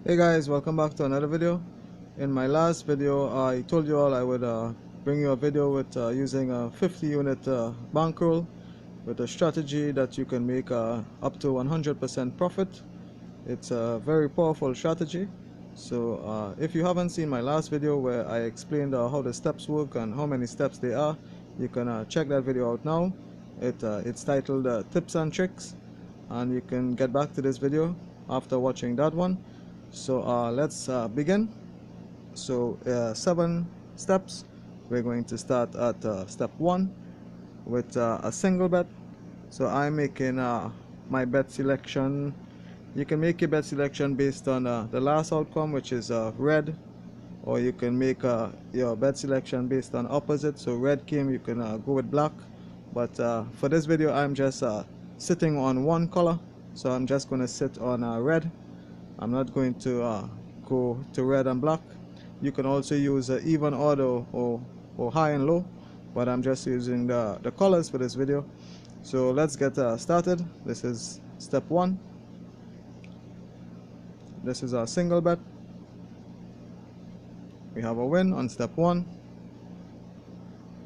Hey guys, welcome back to another video. In my last video I told you all I would bring you a video with using a 50 unit bankroll with a strategy that you can make up to 100% profit. It's a very powerful strategy. So if you haven't seen my last video where I explained how the steps work and how many steps they are, you can check that video out now. It's titled Tips and Tricks, and you can get back to this video after watching that one. So let's begin. So 7 steps. We're going to start at step 1 with a single bet. So I'm making my bet selection. You can make your bet selection based on the last outcome, which is red, or you can make your bet selection based on opposite. So red came, you can go with black. But for this video I'm just sitting on one color, so I'm just going to sit on red. I'm not going to go to red and black. You can also use even, odd, or high and low, but I'm just using the colors for this video. So let's get started. This is step 1. This is our single bet. We have a win on step 1.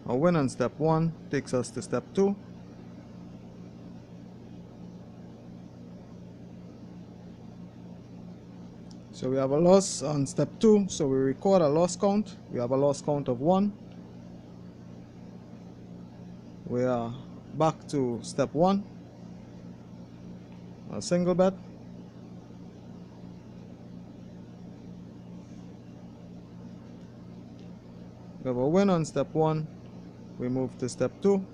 A win on step 1 takes us to step 2. So we have a loss on step 2, so we record a loss count. We have a loss count of 1. We are back to step 1, a single bet. We have a win on step 1. We move to step 2.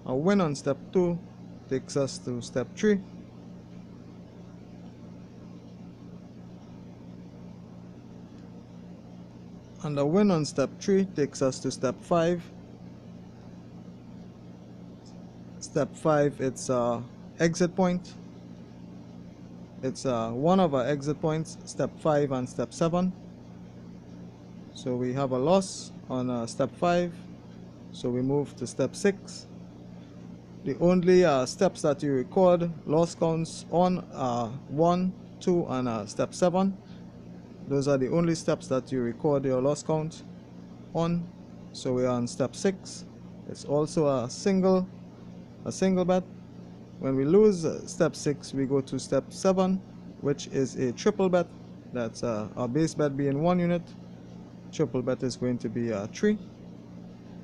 A win on step 2 takes us to step 3. And a win on step 3 takes us to step 5. Step 5, it's exit point. It's one of our exit points, step 5 and step 7. So we have a loss on step 5, so we move to step 6. The only steps that you record loss counts on 1, 2, and step 7. Those are the only steps that you record your loss count on. So we are on step 6. It's also a single bet. When we lose step 6, we go to step 7, which is a triple bet. That's our base bet being 1 unit. Triple bet is going to be 3.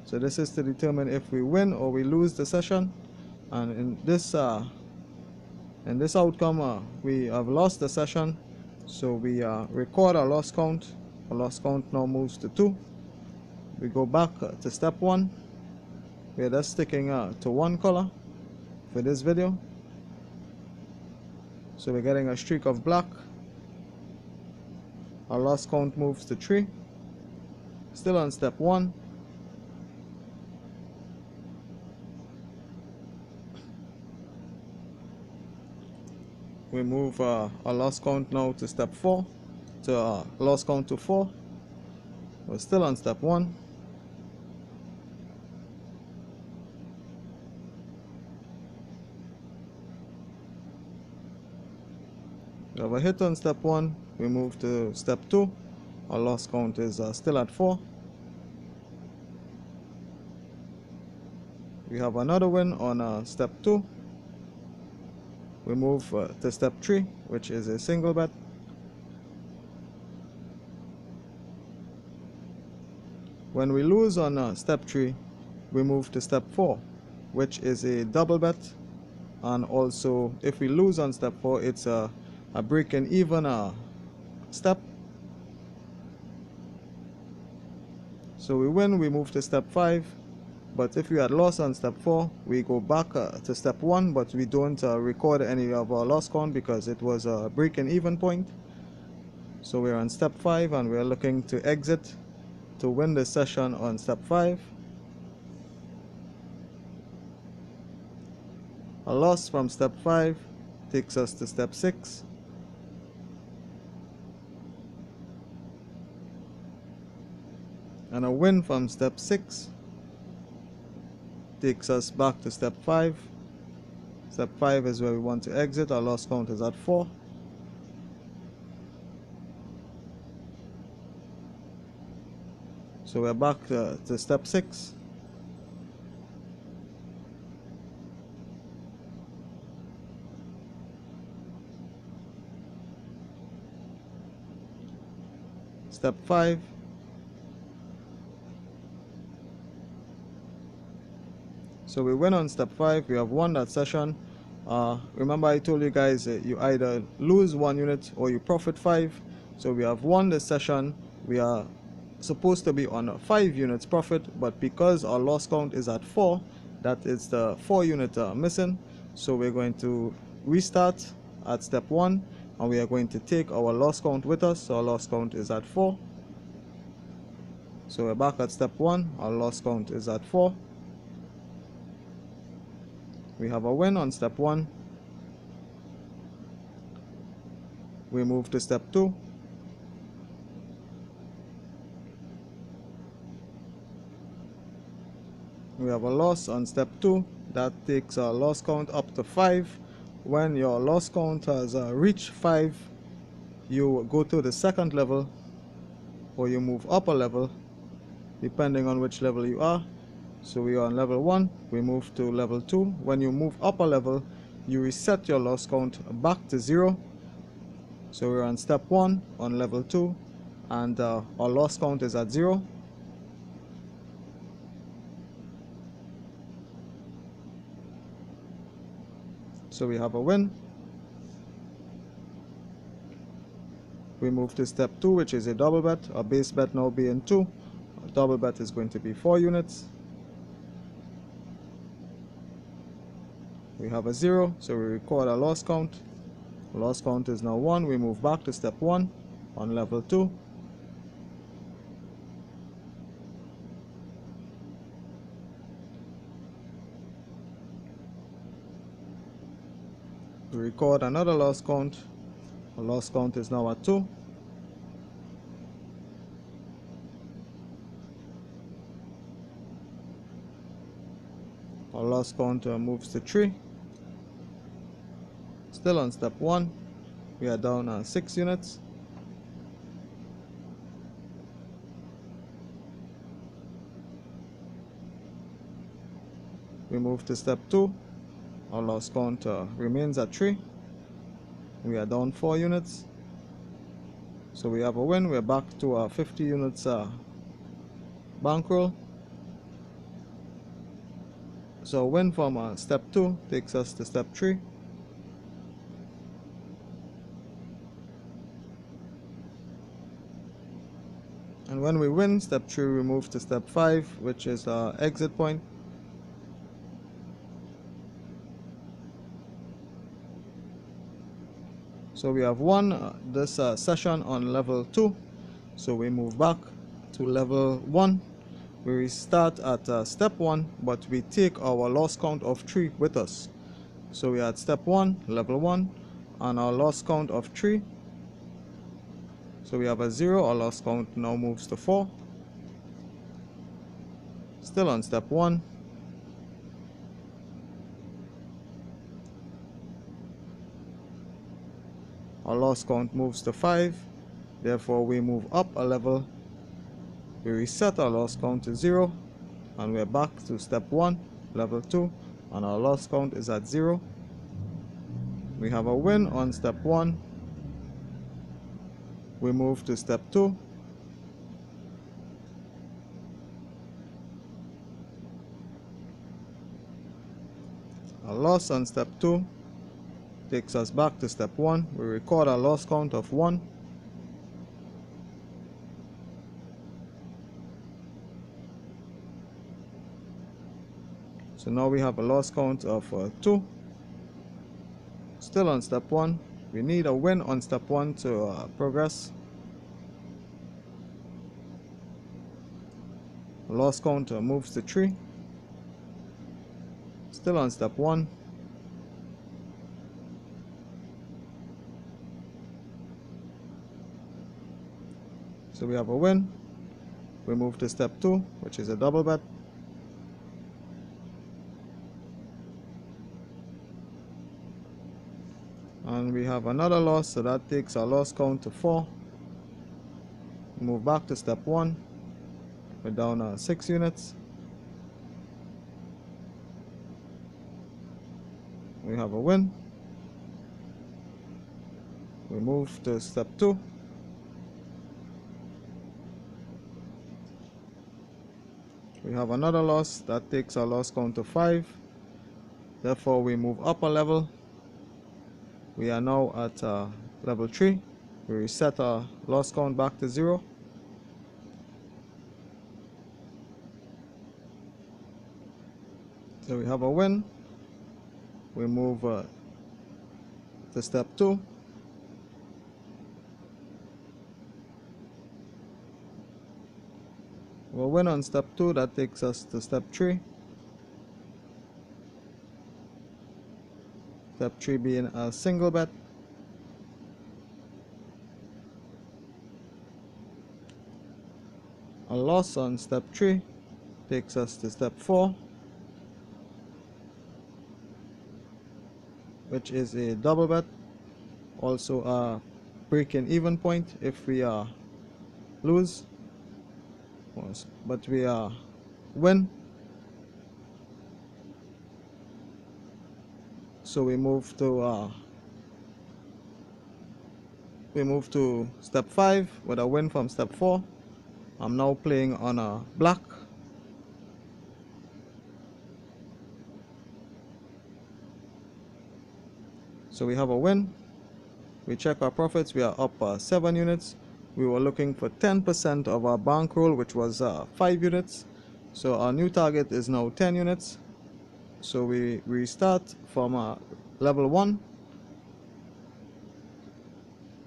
So this is to determine if we win or we lose the session. And in this outcome, we have lost the session, so we record our loss count. Our loss count now moves to 2. We go back to step 1. We are just sticking to one color for this video, so we're getting a streak of black. Our loss count moves to 3. Still on step 1. We move our loss count now to step 4, to loss count to 4. We're still on step 1. We have a hit on step 1. We move to step 2. Our loss count is still at 4. We have another win on step 2. We move to step 3, which is a single bet. When we lose on step 3, we move to step 4, which is a double bet. And also, if we lose on step 4, it's a break-and even step. So we win, we move to step 5. But if we had lost on step 4, we go back to step 1, but we don't record any of our loss count because it was a break and even point. So we're on step 5 and we're looking to exit to win the session on step 5. A loss from step 5 takes us to step 6. And a win from step 6 takes us back to step 5. Step 5 is where we want to exit. Our loss count is at 4. So we're back to step 6. Step 5. So we went on step 5. We have won that session. Remember I told you guys you either lose 1 unit or you profit 5. So we have won this session. We are supposed to be on 5 units profit, but because our loss count is at 4, that is the 4 unit missing. So we're going to restart at step 1, and we are going to take our loss count with us. So our loss count is at 4. So we're back at step 1. Our loss count is at 4. We have a win on step 1. We move to step 2. We have a loss on step 2. That takes our loss count up to 5. When your loss count has reached 5, you go to the second level, or you move up a level depending on which level you are. So we are on level 1, we move to level 2. When you move up a level, you reset your loss count back to 0. So we're on step 1 on level 2, and our loss count is at 0. So we have a win. We move to step 2, which is a double bet. Our base bet now being 2. Our double bet is going to be 4 units. We have a 0, so we record our loss count. Loss count is now 1. We move back to step 1 on level 2. We record another loss count. Our loss count is now at 2. Our loss count moves to 3. Still on step 1. We are down 6 units. We move to step 2. Our loss count remains at 3. We are down 4 units. So we have a win. We're back to our 50 units bankroll. So a win from step 2 takes us to step 3. And when we win step 3, we move to step 5, which is our exit point. So we have won this session on level 2. So we move back to level 1. We restart at step 1, but we take our loss count of 3 with us. So we are at step 1, level 1, and our loss count of 3. So we have a 0. Our loss count now moves to 4. Still on step 1. Our loss count moves to 5. Therefore we move up a level. We reset our loss count to 0, and we're back to step 1, level 2, and our loss count is at 0. We have a win on step 1. We move to step 2. A loss on step 2 takes us back to step 1. We record a loss count of 1. So now we have a loss count of 2. Still on step 1. We need a win on step 1 to progress. Loss count moves to 3. Still on step 1. So we have a win. We move to step 2, which is a double bet. And we have another loss, so that takes our loss count to 4. Move back to step 1. We're down 6 units. We have a win. We move to step 2. We have another loss, that takes our loss count to 5. Therefore we move up a level. We are now at level 3. We reset our loss count back to 0. So we have a win. We move to step 2. We'll win on step 2, that takes us to step 3. Step 3 being a single bet. A loss on step 3 takes us to step 4, which is a double bet. Also a break-in even point if we lose, but we win. So we move to step 5 with a win from step 4. I'm now playing on a black. So we have a win. We check our profits. We are up 7 units. We were looking for 10% of our bankroll, which was 5 units. So our new target is now 10 units. So we restart from level 1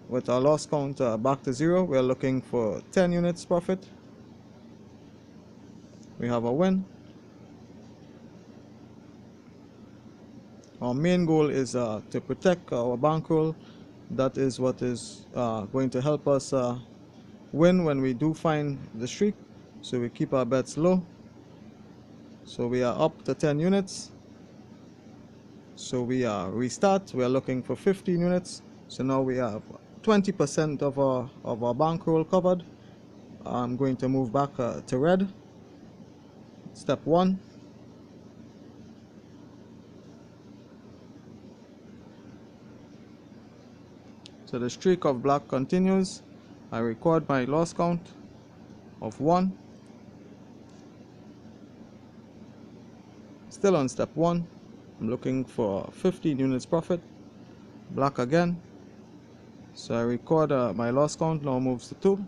with our loss count back to 0. We are looking for 10 units profit. We have a win. Our main goal is to protect our bankroll. That is what is going to help us win when we do find the streak. So we keep our bets low. So we are up to 10 units. So we restart. We are looking for 15 units. So now we have 20% of our bankroll covered. I'm going to move back to red. Step 1. So the streak of black continues. I record my loss count of 1. Still on step 1. I'm looking for 15 units profit. Black again. So I record my loss count, now moves to 2.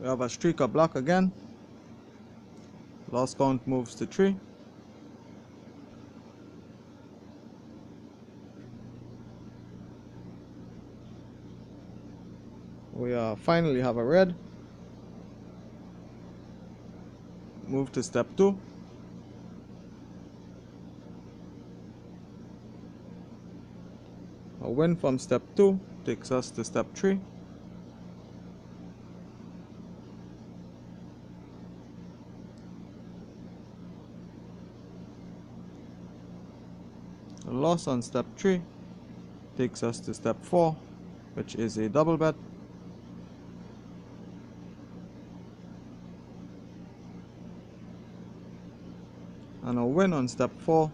We have a streak of black again. Loss count moves to 3. We finally have a red. Move to step 2. A win from step 2 takes us to step 3. A loss on step 3 takes us to step 4, which is a double bet. And a win on step 4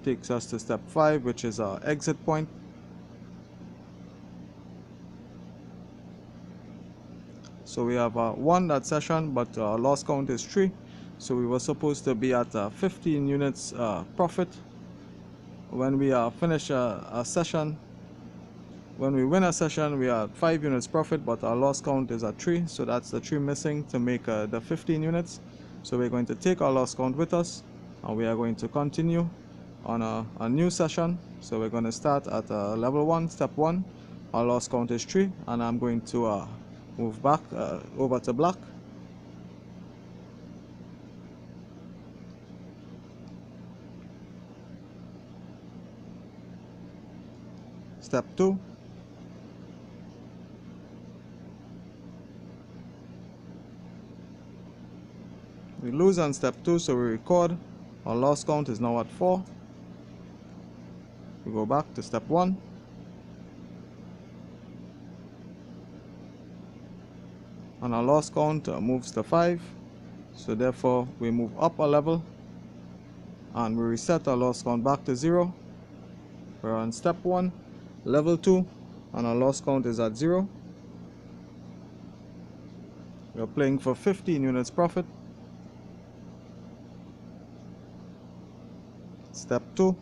takes us to step 5, which is our exit point. So we have won that session, but our loss count is 3. So we were supposed to be at 15 units profit. When we finish a session, when we win a session, we are at 5 units profit, but our loss count is at 3. So that's the 3 missing to make the 15 units. So we're going to take our loss count with us, and we are going to continue on a new session. So we're going to start at level 1, step 1. Our loss count is 3, and I'm going to move back over to black. Step 2. We lose on step 2, so we record. Our loss count is now at 4. We go back to step 1. And our loss count moves to 5. So therefore we move up a level and we reset our loss count back to 0. We're on step 1, level 2, and our loss count is at 0. We're playing for 15 units profit. Step 2.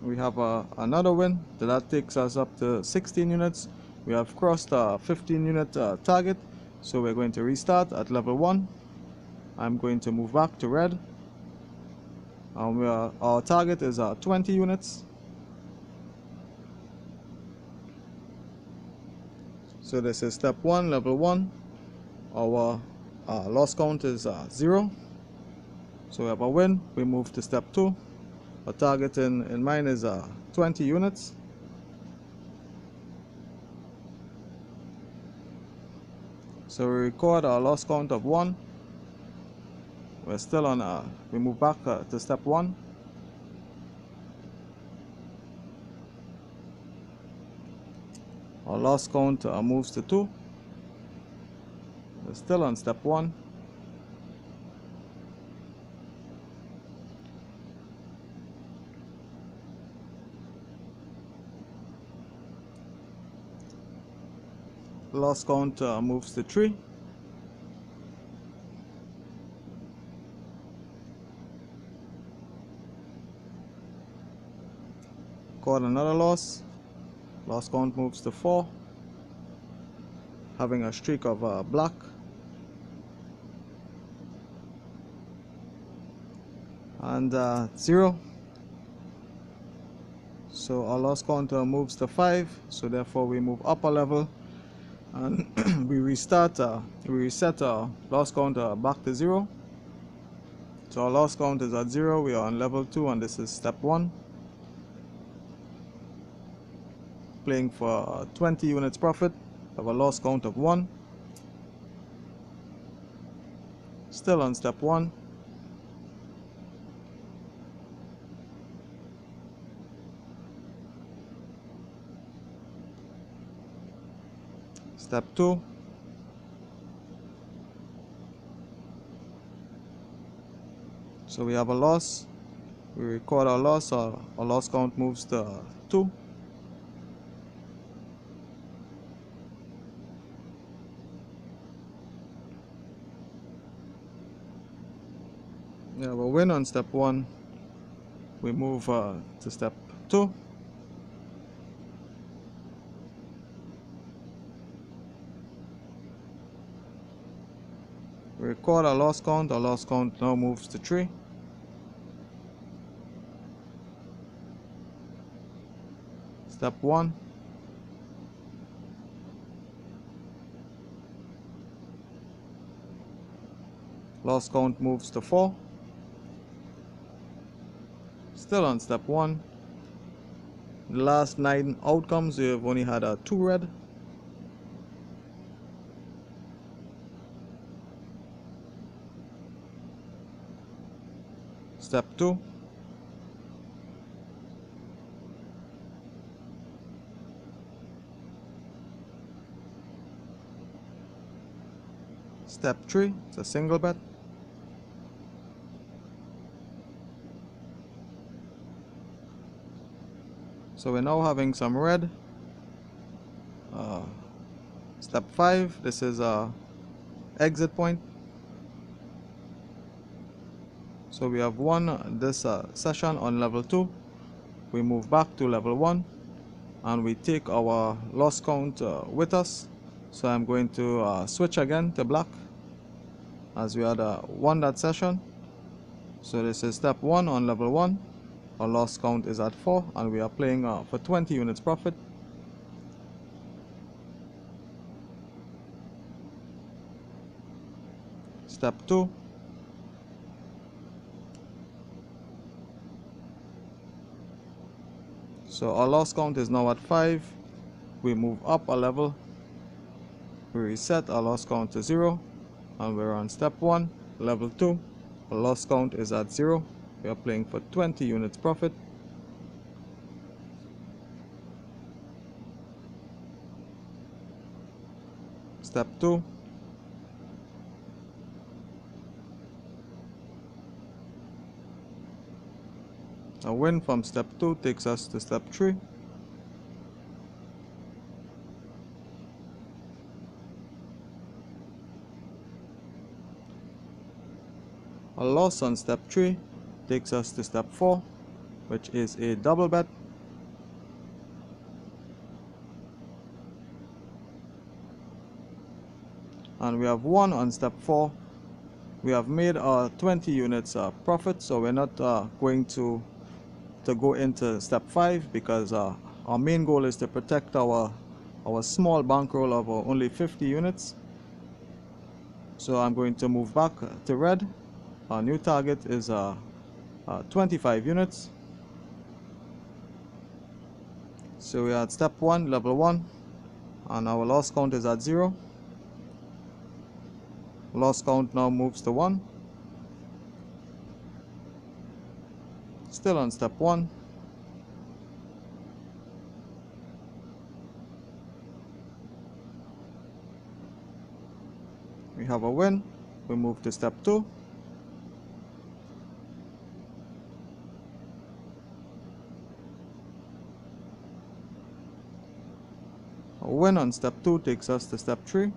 We have another win. So that takes us up to 16 units. We have crossed a 15 unit target. So we're going to restart at level 1. I'm going to move back to red. And our target is 20 units. So this is step 1, level 1. Our loss count is 0. So we have a win. We move to step 2. Our target in mine is 20 units. So we record our loss count of 1. We're still on, we move back to step 1. Our loss count moves to 2. We're still on step 1. Loss count moves to 3. Got another loss. Loss count moves to 4. Having a streak of black. And 0. So our loss count moves to 5. So therefore we move up a level. And we reset our loss count back to 0. So our loss count is at 0. We are on level 2 and this is step 1. Playing for 20 units profit. Have a loss count of 1. Still on step 1. Step 2. So we have a loss. We record our loss. Our loss count moves to 2. We have a win on step 1. We move to step 2. We record our loss count. Our loss count now moves to 3. Step 1. Loss count moves to 4. Still on step 1. The last 9 outcomes, we have only had 2 red. Step 2. Step 3, it's a single bet. So we're now having some red. Step 5, this is a exit point. So we have won this session on level 2. We move back to level 1 and we take our loss count with us. So I'm going to switch again to black as we had won that session. So this is step 1 on level 1. Our loss count is at 4 and we are playing for 20 units profit. Step 2. So our loss count is now at 5. We move up a level, we reset our loss count to 0, and we're on step 1, level 2. Our loss count is at 0. We are playing for 20 units profit. Step 2. A win from step 2 takes us to step 3. A loss on step 3 takes us to step 4, which is a double bet. And we have won on step 4. We have made our 20 units profit, so we're not going to go into step 5 because our main goal is to protect our small bankroll of only 50 units. So I'm going to move back to red. Our new target is 25 units. So we are at step 1, level 1, and our loss count is at 0. Loss count now moves to 1. Still on step 1. We have a win. We move to step 2. A win on step 2 takes us to step 3.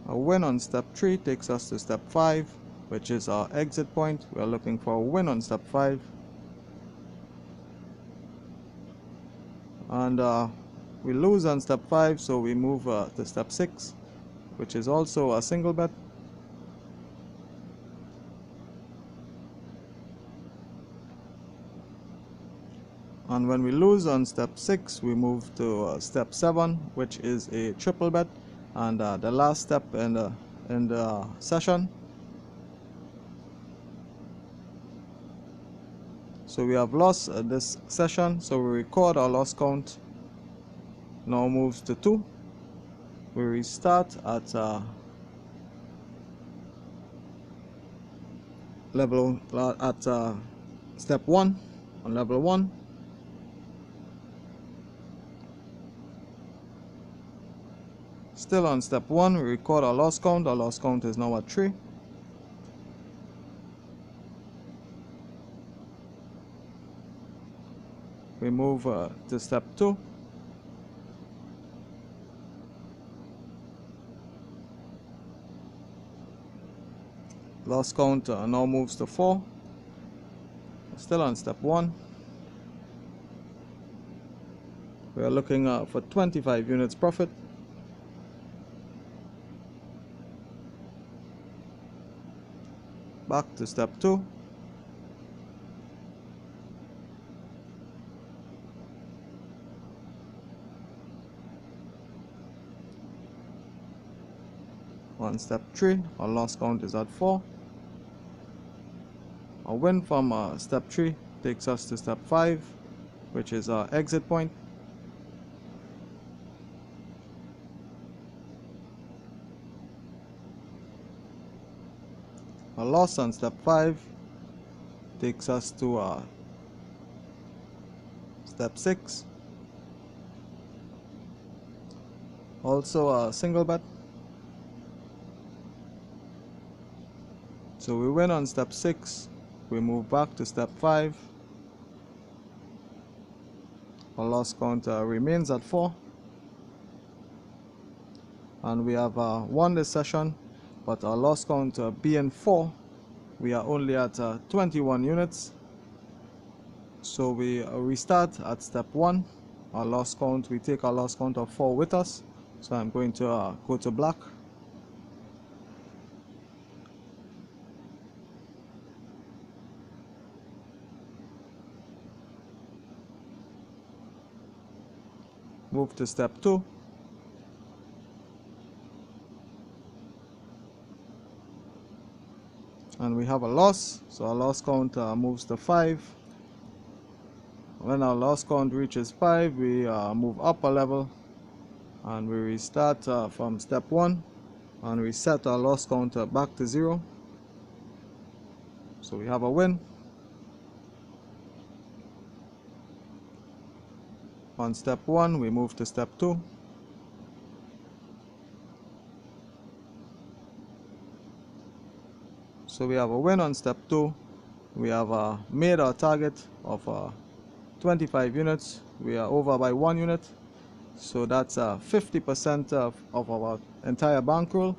A win on step 3 takes us to step 5, which is our exit point. We are looking for a win on step 5. And we lose on step 5, so we move to step 6, which is also a single bet. And when we lose on step 6, we move to step 7, which is a triple bet, and the last step in the session. So we have lost this session, so we record our loss count. Now moves to 2. We restart at step 1 on level 1. Still on step 1, we record our loss count. Our loss count is now at 3. We move to step 2. Loss count now moves to 4. Still on step 1. We are looking for 25 units profit. Back to step 2. On step 3, our loss count is at 4. A win from step 3 takes us to step 5, which is our exit point. A loss on step 5 takes us to step 6. Also a single bet. So we win on step 6. We move back to step 5. Our loss count remains at 4. And we have won this session, but our loss count being 4, we are only at 21 units. So we restart at step 1. Our loss count, we take our loss count of 4 with us. So I'm going to go to black. Move to step 2. and we have a loss, so our loss count moves to 5. When our loss count reaches 5, we move up a level and we restart from step 1 and we set our loss counter back to 0. So we have a win. On step 1, we move to step 2. So we have a win on step 2. We have made our target of 25 units. We are over by 1 unit. So that's 50% of our entire bankroll.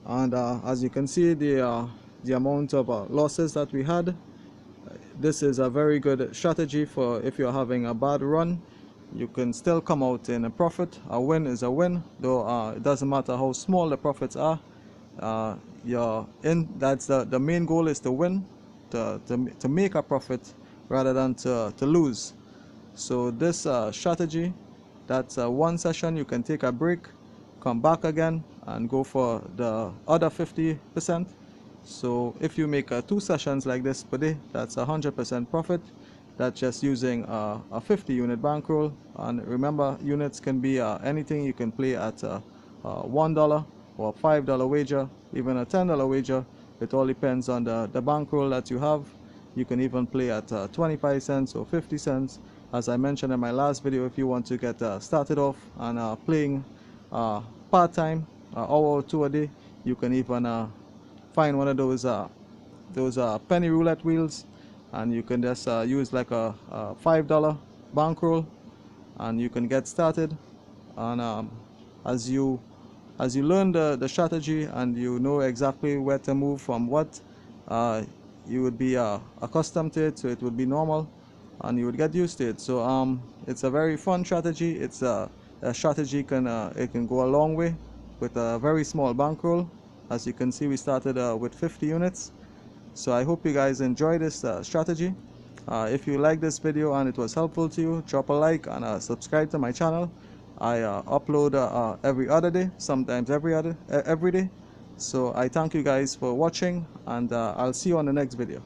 And as you can see, the amount of losses that we had, this is a very good strategy for if you're having a bad run. You can still come out in a profit. A win is a win, though it doesn't matter how small the profits are. That's the main goal, is to win, to make a profit rather than to lose. So this strategy, that's one session. You can take a break, come back again and go for the other 50%. So if you make 2 sessions like this per day, that's 100% profit. That's just using a 50 unit bankroll. And remember, units can be anything. You can play at $1 or $5 wager, even a $10 wager. It all depends on the bankroll that you have. You can even play at 25 cents or 50 cents. As I mentioned in my last video, if you want to get started off and playing part-time, hour or 2 a day, you can even find one of those penny roulette wheels, and you can just use like a $5 bankroll and you can get started. And as you learn the strategy and you know exactly where to move from what, you would be accustomed to it, so it would be normal and you would get used to it. So it's a very fun strategy. It's a strategy it can go a long way with a very small bankroll. As you can see, we started with 50 units. So I hope you guys enjoy this strategy. If you like this video and it was helpful to you, drop a like and subscribe to my channel. I upload every other day, sometimes every day. So I thank you guys for watching, and I'll see you on the next video.